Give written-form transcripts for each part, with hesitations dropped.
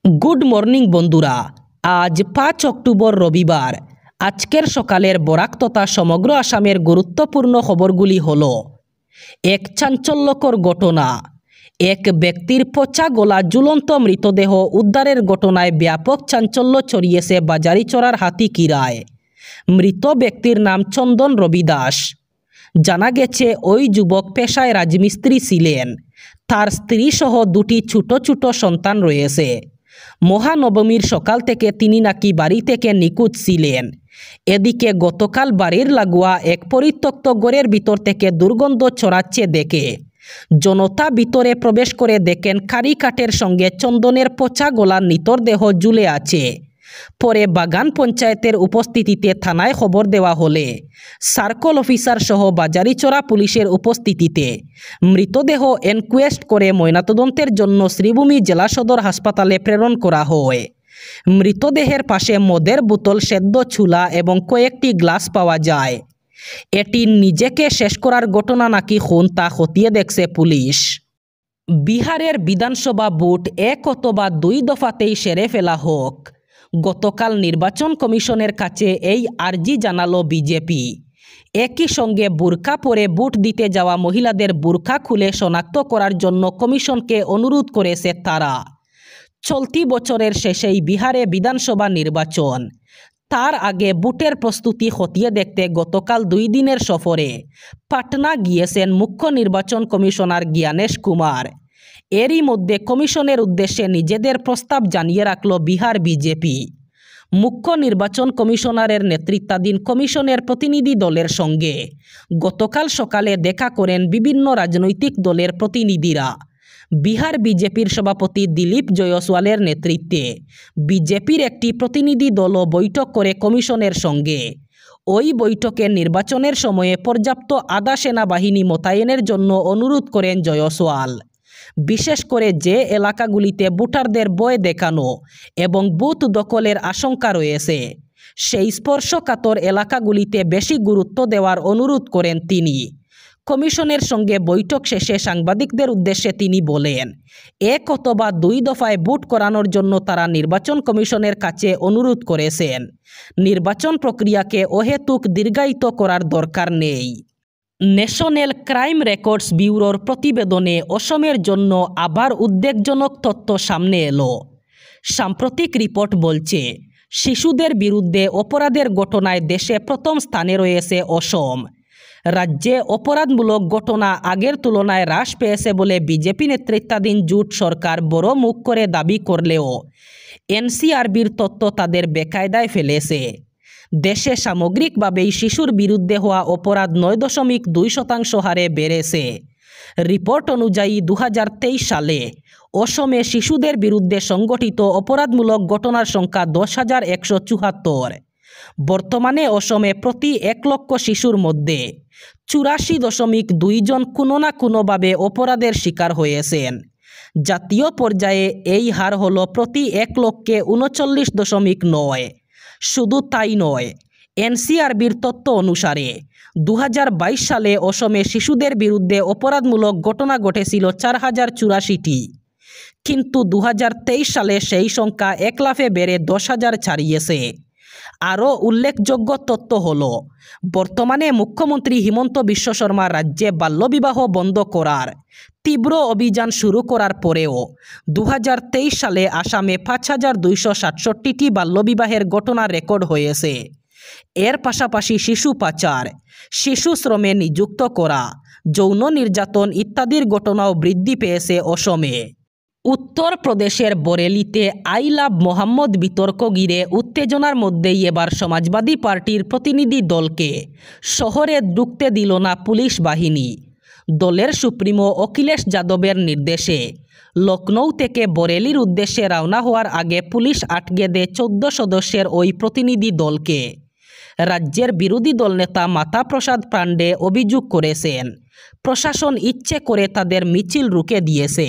Good morning বন্ধুরা। আজ 5 October রবিবার। আজকের সকালের বরাক তথা সমগ্র আসামের গুরুত্বপূর্ণ খবরগুলি হলো: এক চাঞ্চল্যকর ঘটনা। এক ব্যক্তির পচা গলা ঝুলন্ত মৃতদেহ উদ্ধারের ঘটনায় ব্যাপক চাঞ্চল্য ছড়িয়েছে বাজারিচড়ার হাতিকিরায়। মৃত ব্যক্তির নাম চন্দন রবি দাস। জানা গেছে ওই যুবক পেশায় রাজমিস্ত্রি ছিলেন। তার স্ত্রী সহ দুটি ছোট ছোট সন্তান রয়েছে। মহানবমীর সকাল থেকে তিনি নাকি বাড়ি থেকে নিখোঁজ ছিলেন। এদিকে গতকাল বাড়ির লাগোয়া এক পরিত্যক্ত ঘরের ভিতর থেকে দুর্গন্ধ ছড়াচ্ছে দেখে জনতা ভিতরে প্রবেশ করে দেখেন কারি কাঠের সঙ্গে চন্দনের পচা গলার নিতর দেহ ঝুলে আছে। পরে বাগান পঞ্চায়েতের উপস্থিতিতে থানায় খবর দেওয়া হলে সার্কল অফিসার সহ বাজারিচড়া পুলিশের উপস্থিতিতে মৃতদেহ এনকোয়েস্ট করে ময়নাতদন্তের জন্য শ্রীভূমি জেলা সদর হাসপাতালে প্রেরণ করা হয়। মৃতদেহের পাশে মদের বোতল, সেদ্ধ ছোলা এবং কয়েকটি গ্লাস পাওয়া যায়। এটি নিজেকে শেষ করার ঘটনা নাকি খুন তা খতিয়ে দেখছে পুলিশ। বিহারের বিধানসভা ভোট 1 অথবা 2 দফাতেই সেরে ফেলা হোক। গতকাল নির্বাচন কমিশনের কাছে এই আর্জি জানালো বিজেপি। একই সঙ্গে বুরকা পরে ভোট দিতে যাওয়া মহিলাদের বুরকা খুলে শনাক্ত করার জন্য কমিশনকে অনুরোধ করেছে তারা। চলতি বছরের শেষেই বিহারে বিধানসভা নির্বাচন। তার আগে ভোটের প্রস্তুতি খতিয়ে দেখতে গতকাল 2 দিনের সফরে পাটনা গিয়েছেন মুখ্য নির্বাচন কমিশনার জ্ঞানেশ কুমার। এরই মধ্যে কমিশনের উদ্দেশ্যে নিজেদের প্রস্তাব জানিয়ে রাখল বিহার বিজেপি। মুখ্য নির্বাচন কমিশনারের নেতৃত্বাধীন কমিশনের প্রতিনিধি দলের সঙ্গে গতকাল সকালে দেখা করেন বিভিন্ন রাজনৈতিক দলের প্রতিনিধিরা। বিহার বিজেপির সভাপতি দিলীপ জয়সওয়ালের নেতৃত্বে বিজেপির একটি প্রতিনিধি দলও বৈঠক করে কমিশনের সঙ্গে। ওই বৈঠকে নির্বাচনের সময়ে পর্যাপ্ত আধা সেনাবাহিনী মোতায়েনের জন্য অনুরোধ করেন জয়সওয়াল। বিশেষ করে যে এলাকাগুলিতে ভোটারদের ভয় দেখানো এবং বুথ দখলের আশঙ্কা রয়েছে সেই স্পর্শকাতর এলাকাগুলিতে বেশি গুরুত্ব দেওয়ার অনুরোধ করেন তিনি। কমিশনের সঙ্গে বৈঠক শেষে সাংবাদিকদের উদ্দেশ্যে তিনি বলেন, 1 অথবা 2 দফায় ভোট করানোর জন্য তারা নির্বাচন কমিশনের কাছে অনুরোধ করেছেন। নির্বাচন প্রক্রিয়াকে অহেতুক দীর্ঘায়িত করার দরকার নেই। ন্যাশনাল ক্রাইম রেকর্ডস ব্যুরোর প্রতিবেদনে অসমের জন্য আবার উদ্বেগজনক তথ্য সামনে এলো। সাম্প্রতিক রিপোর্ট বলছে, শিশুদের বিরুদ্ধে অপরাধের ঘটনায় দেশে প্রথম স্থানে রয়েছে অসম। রাজ্যে অপরাধমূলক ঘটনা আগের তুলনায় হ্রাস পেয়েছে বলে বিজেপি নেতৃত্বাধীন জোট সরকার বড় মুখ করে দাবি করলেও এনসিআরবির তথ্য তাদের বেকায়দায় ফেলেছে। দেশে সামগ্রিকভাবেই শিশুর বিরুদ্ধে হওয়া অপরাধ 9.2% হারে বেড়েছে। রিপোর্ট অনুযায়ী 2023 সালে অসমে শিশুদের বিরুদ্ধে সংগঠিত অপরাধমূলক ঘটনার সংখ্যা 10,174। বর্তমানে অসমে প্রতি 1 লক্ষ শিশুর মধ্যে 84.2 জন কোনো না কোনোভাবে অপরাধের শিকার হয়েছেন। জাতীয় পর্যায়ে এই হার হলো প্রতি 1 লক্ষে 39.9। শুধু তাই নয়, এনসিআরবির তথ্য অনুসারে 2022 সালে অসমে শিশুদের বিরুদ্ধে অপরাধমূলক ঘটনা ঘটেছিল 4084টি, কিন্তু 2023 সালে সেই সংখ্যা 1 লাফে বেড়ে 10,000 ছাড়িয়েছে। আরও উল্লেখযোগ্য তথ্য হল, বর্তমানে মুখ্যমন্ত্রী হিমন্ত বিশ্ব শর্মা রাজ্যে বাল্যবিবাহ বন্ধ করার তীব্র অভিযান শুরু করার পরেও 2023 সালে আসামে 5,267টি বাল্যবিবাহের ঘটনা রেকর্ড হয়েছে। এর পাশাপাশি শিশু পাচার, শিশু শ্রমে নিযুক্ত করা, যৌন নির্যাতন ইত্যাদির ঘটনাও বৃদ্ধি পেয়েছে অসমে। উত্তরপ্রদেশের বরেলিতে আই লাভ মোহাম্মদ বিতর্ক ঘিরে উত্তেজনার মধ্যেই এবার সমাজবাদী পার্টির প্রতিনিধি দলকে শহরে ঢুকতে দিল না পুলিশ বাহিনী। দলের সুপ্রিমো অখিলেশ যাদবের নির্দেশে লখনৌ থেকে বরেলির উদ্দেশ্যে রওনা হওয়ার আগে পুলিশ আটকে দেয় 14 সদস্যের ওই প্রতিনিধি দলকে। রাজ্যের বিরোধী দলনেতা মাতা প্রসাদ পাণ্ডে অভিযোগ করেছেন, প্রশাসন ইচ্ছে করে তাদের মিছিল রুখে দিয়েছে।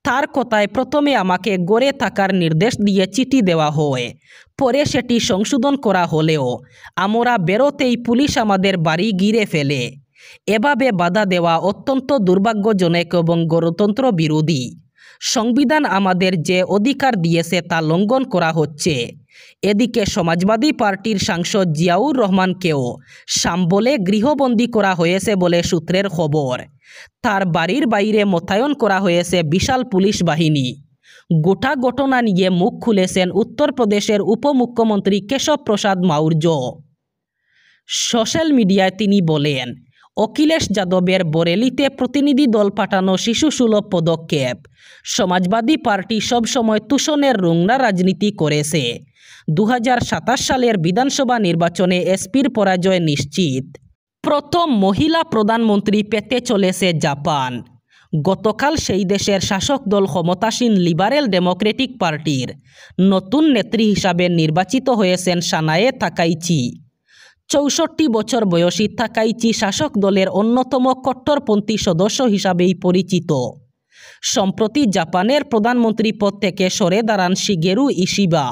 তার কথায়, প্রথমে আমাকে গড়ে থাকার নির্দেশ দিয়ে চিঠি দেওয়া হয়, পরে সেটি সংশোধন করা হলেও আমরা বেরোতেই পুলিশ আমাদের বাড়ি ঘিরে ফেলে। এভাবে বাধা দেওয়া অত্যন্ত দুর্ভাগ্যজনক এবং গণতন্ত্র বিরোধী। সংবিধান আমাদের যে অধিকার দিয়েছে তা লঙ্ঘন করা হচ্ছে। এদিকে সমাজবাদী পার্টির সাংসদ জিয়াউর রহমানকেও সাম্বলে গৃহবন্দী করা হয়েছে বলে সূত্রের খবর। তার বাড়ির বাইরে মোতায়েন করা হয়েছে বিশাল পুলিশ বাহিনী। গোটা ঘটনা নিয়ে মুখ খুলেছেন উত্তরপ্রদেশের উপমুখ্যমন্ত্রী কেশব প্রসাদ মৌর্য। সোশ্যাল মিডিয়ায় তিনি বলেন, অখিলেশ যাদবের বরেলিতে প্রতিনিধি দল পাঠানো শিশুসুলভ পদক্ষেপ। সমাজবাদী পার্টি সবসময় তুষণের রুংরা রাজনীতি করেছে। 2027 সালের বিধানসভা নির্বাচনে এসপির পরাজয় নিশ্চিত। প্রথম মহিলা প্রধানমন্ত্রী পেতে চলেছে জাপান। গতকাল সেই দেশের শাসক দল ক্ষমতাসীন লিবারেল ডেমোক্রেটিক পার্টির নতুন নেত্রী হিসাবে নির্বাচিত হয়েছেন সানায়ে তাকাইচি। 64 বছর বয়সী তাকাইচি শাসক দলের অন্যতম কট্টরপন্থী সদস্য হিসাবেই পরিচিত। সম্প্রতি জাপানের প্রধানমন্ত্রী পদ থেকে সরে দাঁড়ান শিগেরু ইশিবা।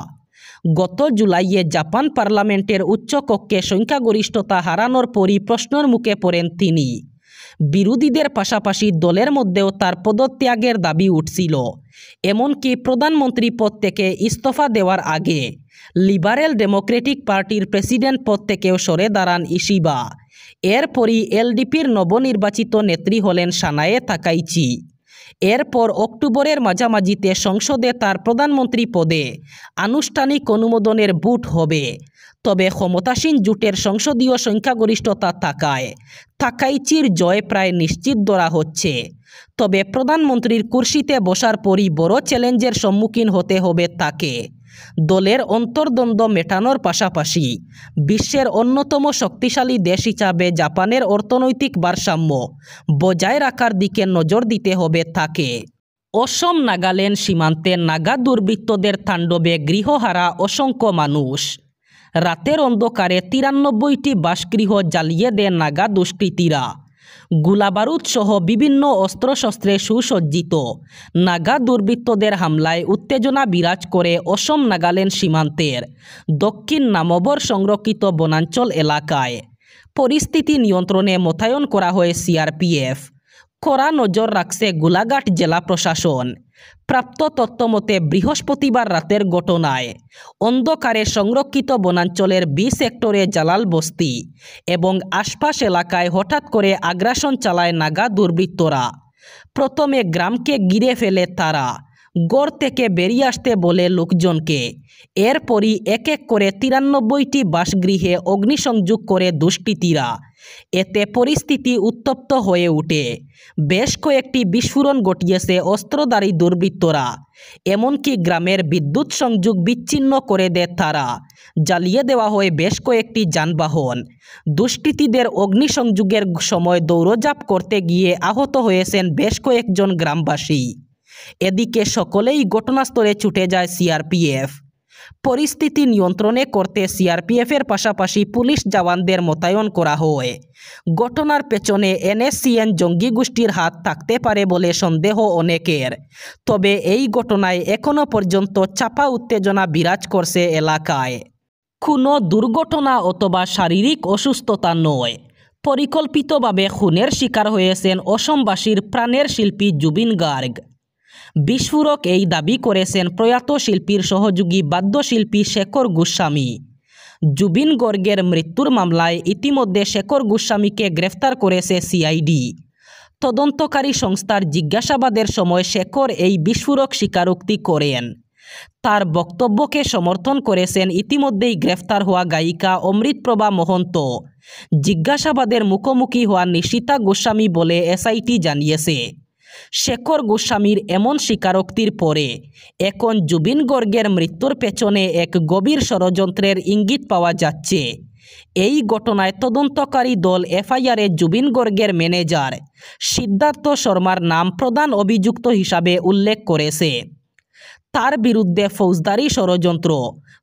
গত জুলাইয়ে জাপান পার্লামেন্টের উচ্চকক্ষে সংখ্যাগরিষ্ঠতা হারানোর পরই প্রশ্নের মুখে পড়েন তিনি। বিরোধীদের পাশাপাশি দলের মধ্যেও তার পদত্যাগের দাবি উঠছিল। এমনকি প্রধানমন্ত্রী পদ থেকে ইস্তফা দেওয়ার আগে লিবারেল ডেমোক্রেটিক পার্টির প্রেসিডেন্ট পদ থেকেও সরে দাঁড়ান ইশিবা। এরপরই এলডিপির নবনির্বাচিত নেত্রী হলেন সানায়ে তাকাইচি। এরপর অক্টোবরের মাঝামাঝিতে সংসদে তার প্রধানমন্ত্রী পদে আনুষ্ঠানিক অনুমোদনের ভোট হবে। তবে ক্ষমতাসীন জোটের সংসদীয় সংখ্যাগরিষ্ঠতা থাকায় তাকাইচির জয় প্রায় নিশ্চিত ধরা হচ্ছে। তবে প্রধানমন্ত্রীর কুর্সিতে বসার পরই বড় চ্যালেঞ্জের সম্মুখীন হতে হবে তাকে। দলের অন্তর্দ্বন্দ্ব মেটানোর পাশাপাশি বিশ্বের অন্যতম শক্তিশালী দেশ হিসাবে জাপানের অর্থনৈতিক ভারসাম্য বজায় রাখার দিকে নজর দিতে হবে তাকে। অসম নাগাল্যান্ড সীমান্তে নাগা দুর্বৃত্তদের তাণ্ডবে গৃহহারা অসংখ্য মানুষ। রাতের অন্ধকারে 93টি বাসগৃহ জ্বালিয়ে দেন নাগা দুষ্কৃতীরা। গোলাবারুদ সহ বিভিন্ন অস্ত্রশস্ত্রে সুসজ্জিত নাগা দুর্বৃত্তদের হামলায় উত্তেজনা বিরাজ করে অসম নাগাল্যান্ড সীমান্তের দক্ষিণ নামবর সংরক্ষিত বনাঞ্চল এলাকায়। পরিস্থিতি নিয়ন্ত্রণে মোতায়েন করা হয় সিআরপিএফ। কড়া নজর রাখছে গোলাঘাট জেলা প্রশাসন। প্রাপ্ত তথ্যমতে বৃহস্পতিবার রাতের ঘটনায় অন্ধকারে সংরক্ষিত বনাঞ্চলের বি সেক্টরে জালাল বস্তি এবং আশপাশ এলাকায় হঠাৎ করে আগ্রাসন চালায় নাগা দুর্বৃত্তরা। প্রথমে গ্রামকে ঘিরে ফেলে তারা, গড় থেকে বেরিয়ে আসতে বলে লোকজনকে। এরপরই এক এক করে 93টি বাসগৃহে অগ্নিসংযোগ করে দুষ্কৃতীরা। এতে পরিস্থিতি উত্তপ্ত হয়ে ওঠে। বেশ কয়েকটি বিস্ফোরণ ঘটিয়েছে অস্ত্রধারী দুর্বৃত্তরা। এমনকি গ্রামের বিদ্যুৎ সংযোগ বিচ্ছিন্ন করে দেয় তারা। জ্বালিয়ে দেওয়া হয় বেশ কয়েকটি যানবাহন। দুষ্কৃতীদের অগ্নিসংযোগের সময় দৌড়ঝাঁপ করতে গিয়ে আহত হয়েছেন বেশ কয়েকজন গ্রামবাসী। এদিকে সকলেই ঘটনাস্থলে ছুটে যায় সিআরপিএফ। পরিস্থিতি নিয়ন্ত্রণে করতে সিআরপিএফের পাশাপাশি পুলিশ জওয়ানদের মোতায়েন করা হয়। ঘটনার পেছনে এনএসসিএন জঙ্গি গোষ্ঠীর হাত থাকতে পারে বলে সন্দেহ অনেকের। তবে এই ঘটনায় এখনও পর্যন্ত চাপা উত্তেজনা বিরাজ করছে এলাকায়। কোনো দুর্ঘটনা অথবা শারীরিক অসুস্থতা নয়, পরিকল্পিতভাবে খুনের শিকার হয়েছেন অসমবাসীর প্রাণের শিল্পী জুবিন গার্গ। বিস্ফোরক এই দাবি করেছেন প্রয়াত শিল্পীর সহযোগী বাদ্যশিল্পী শেখর গোস্বামী। জুবিন গার্গের মৃত্যুর মামলায় ইতিমধ্যে শেখর গোস্বামীকে গ্রেফতার করেছে সিআইডি। তদন্তকারী সংস্থার জিজ্ঞাসাবাদের সময় শেখর এই বিস্ফোরক স্বীকারোক্তি করেন। তার বক্তব্যকে সমর্থন করেছেন ইতিমধ্যেই গ্রেফতার হওয়া গায়িকা অমৃতপ্রভা মহন্ত। জিজ্ঞাসাবাদের মুখোমুখি হওয়া নিশিতা গোস্বামী বলে এসআইটি জানিয়েছে। শেখর গোস্বামীর এমন স্বীকারোক্তির পরে এখন জুবিন গার্গের মৃত্যুর পেছনে এক গভীর ষড়যন্ত্রের ইঙ্গিত পাওয়া যাচ্ছে। এই ঘটনায় তদন্তকারী দল এফআইআরে জুবিন গার্গের ম্যানেজার সিদ্ধার্থ শর্মার নাম প্রধান অভিযুক্ত হিসাবে উল্লেখ করেছে। তার বিরুদ্ধে ফৌজদারি ষড়যন্ত্র,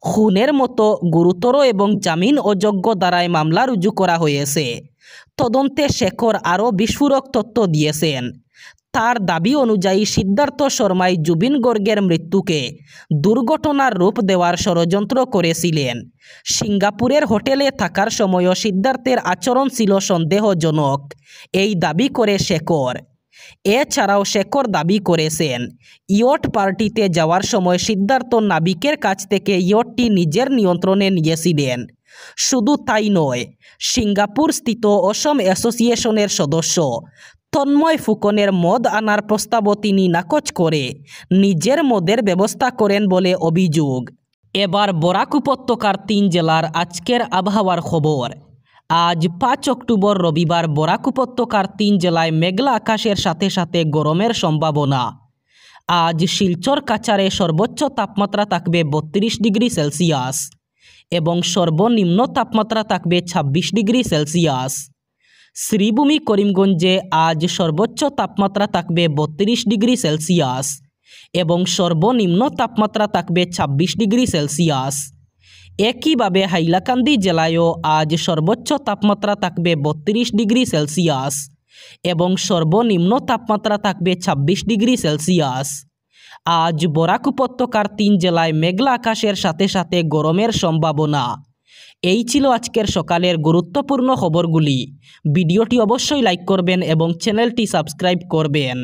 খুনের মতো গুরুতর এবং জামিন অযোগ্য ধারায় মামলা রুজু করা হয়েছে। তদন্তে শেখর আরও বিস্ফোরক তথ্য দিয়েছেন। তার দাবি অনুযায়ী সিদ্ধার্থ শর্মাই জুবিন গার্গের মৃত্যুকে দুর্ঘটনার রূপ দেওয়ার ষড়যন্ত্র করেছিলেন। সিঙ্গাপুরের হোটেলে থাকার সময়ও সিদ্ধার্থের আচরণ ছিল সন্দেহজনক, এই দাবি করে শেখর। এছাড়াও শেখর দাবি করেছেন ইয়ট পার্টিতে যাওয়ার সময় সিদ্ধার্থ নাবিকের কাছ থেকে ইয়টটি নিজের নিয়ন্ত্রণে নিয়েছিলেন। শুধু তাই নয়, সিঙ্গাপুর স্থিত অসম অ্যাসোসিয়েশনের সদস্য তন্ময় ফুকনের মদ আনার প্রস্তাবও তিনি নাকচ করে নিজের মদের ব্যবস্থা করেন বলে অভিযোগ। এবার বরাক উপত্যকার 3 জেলার আজকের আবহাওয়ার খবর। আজ 5 অক্টোবর রবিবার বরাক উপত্যকার 3 জেলায় মেঘলা আকাশের সাথে সাথে গরমের সম্ভাবনা। আজ শিলচর কাছাড়ে সর্বোচ্চ তাপমাত্রা থাকবে 32 ডিগ্রি সেলসিয়াস এবং সর্বনিম্ন তাপমাত্রা থাকবে 26 ডিগ্রি সেলসিয়াস। শ্রীভূমি করিমগঞ্জে আজ সর্বোচ্চ তাপমাত্রা থাকবে 32 ডিগ্রি সেলসিয়াস এবং সর্বনিম্ন তাপমাত্রা থাকবে 26 ডিগ্রি সেলসিয়াস। একইভাবে হাইলাকান্দি জেলায়ও আজ সর্বোচ্চ তাপমাত্রা থাকবে 32 ডিগ্রি সেলসিয়াস এবং সর্বনিম্ন তাপমাত্রা থাকবে 26 ডিগ্রি সেলসিয়াস। আজ বরাক উপত্যকার 3 জেলায় মেঘলা আকাশের সাথে সাথে গরমের সম্ভাবনা। এই ছিল আজকের সকালের গুরুত্বপূর্ণ খবরগুলি। ভিডিওটি অবশ্যই লাইক করবেন এবং চ্যানেলটি সাবস্ক্রাইব করবেন।